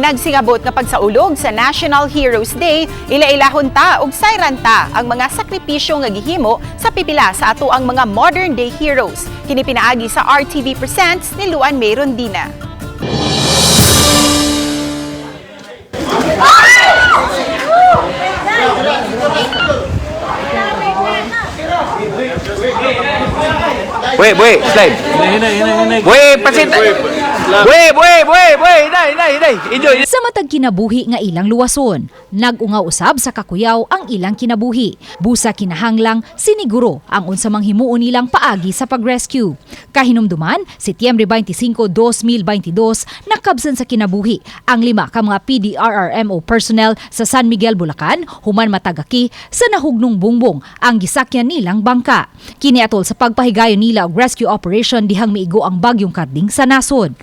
Nagsingabot nga pagsaulog sa National Heroes Day, ila-ilahon ta ug sayran ta ang mga sakripisyo nga gihimo sa pipila sa ato ang mga modern day heroes. Kini pinaagi sa RTV Presents ni Luan May Rondina. Wait, slide. Wait, pasit. Wait, hinay. Enjoy. Sa matag kinabuhi nga ilang luwason, nag-ungaw usab sa kakuyaw ang ilang kinabuhi. Busa kinahanglang siniguro ang unsa mang himuon nilang paagi sa pag-rescue. Kahinumduman, Setyembre 25, 2022, nakabsan sa kinabuhi ang 5 ka mga PDRRMO personnel sa San Miguel, Bulacan, human matagaki sa nahugnong bungbong ang gisakyan nilang bangka. Kini atol sa pagpahigayon nila og rescue operation dihang miigo ang bagyong Karding sa nasod.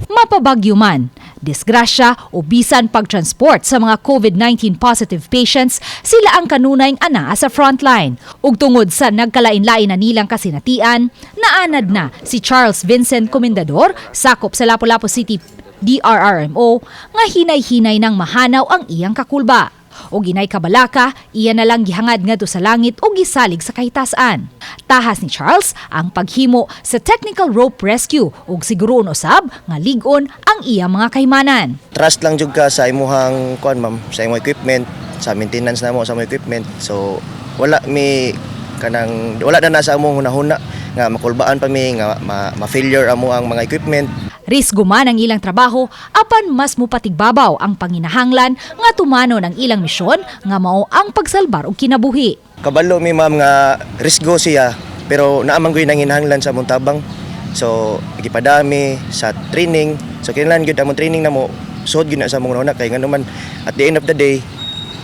Mapabagyo man, disgrasya o bisan pagtransport sa mga COVID-19 positive patients, sila ang kanunay anaa sa frontline. Ug tungod sa nagkalain-lain na nilang kasinatian, naanad na si Charles Vincent Comendador, sakop sa Lapu-Lapu City DRRMO, nga hinay-hinay nang mahanaw ang iyang kakulba. O ginay kabalaka, iya na lang gihangad ngadto sa langit o gisalig sa kahitasan. Tahas ni Charles ang paghimo sa technical rope rescue ug siguroon usab nga lig-on ang iya mga kaymanan. Trust lang jud ka sa imuhang kuan ma'am, sa imong equipment, sa maintenance namo sa imong equipment. So wala na sa among hunahuna nga makulbaan pa mi nga ma-failure amo ang mga equipment. Risgo man ang ilang trabaho, apan mas mupatigbabaw ang panginahanglan nga tumano ng ilang misyon nga mao ang pagsalbar og kinabuhi. Kabalo mi ma'am nga risgo siya, pero naamang gyud nang hinahanglan sa among tabang. So gipadami sa training. So kinahanglan gyud among training namo sud gyud na sa among hunahuna kay nganuman at the end of the day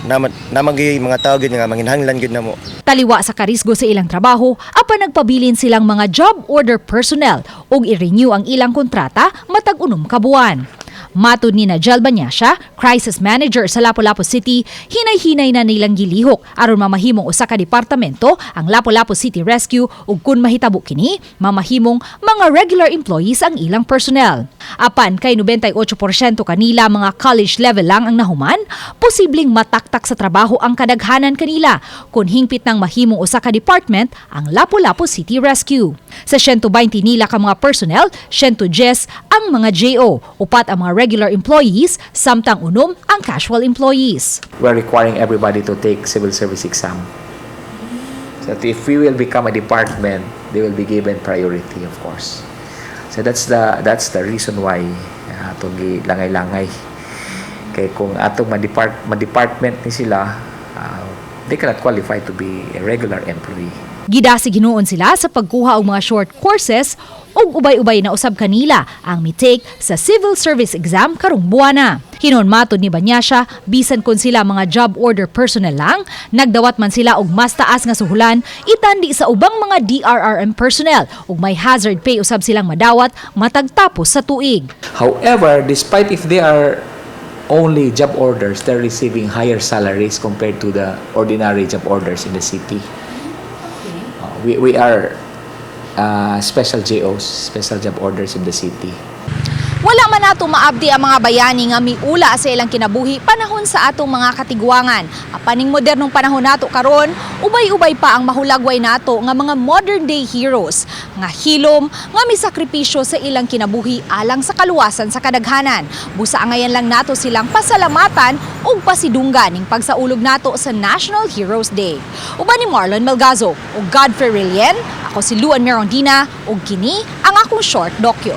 namang mga tao gyud nga manginahanglan gyud namo. Taliwa sa karisgo sa ilang trabaho, apan nagpabilin silang mga job order personnel ug i-renew ang ilang kontrata matag unom ka buwan. Matud ni Najel Banyasya, crisis manager sa Lapu-Lapu City, hinay-hinay na nilang gilihok aron mamahimong usa ka departamento ang Lapu-Lapu City Rescue ug kun mahitabo kini, mamahimong mga regular employees ang ilang personnel. Apan kay 98% kanila mga college level lang ang nahuman, posibleng mataktak sa trabaho ang kadaghanan kanila kun hingpit nang mahimong usa ka department ang Lapu-Lapu City Rescue. Sa 120 nila ka mga personnel, 110 ang mga JO, upat ang mga regular employees, samtang unom ang casual employees. We're requiring everybody to take civil service exam. So if we will become a department, they will be given priority, of course. So that's the reason why atong langay-langay. Kay kung atong ma-department ni sila, they cannot qualify to be a regular employee. Gidasi ginuon sila sa pagkuha og mga short courses ug ubay-ubay na usab kanila ang mitake sa civil service exam karong buwana. Hinon matud ni Banyasya, bisan kun sila mga job order personnel lang, nagdawat man sila og mas taas nga suhulan itandi sa ubang mga DRRM personnel ug may hazard pay usab silang madawat matag tapos sa tuig. However, despite if they are only job orders, they're receiving higher salaries compared to the ordinary job orders in the city. We are special JOs, special job orders in the city. Wala man nato maabdi ang mga bayani nga miula sa ilang kinabuhi panahon sa atong mga katigwangan. Apaning modernong panahon nato karon, ubay-ubay pa ang mahulagway nato nga mga modern day heroes nga hilom nga misakripisyo sa ilang kinabuhi alang sa kaluwasan sa kadaghanan. Busa angayan lang nato silang pasalamatan ug pasidunggan ning pagsaulog nato sa National Heroes Day. Uban ni Marlon Melgazo ug Godfrey Rilien, ako si Luan May Rondina ug kini ang akong short docu.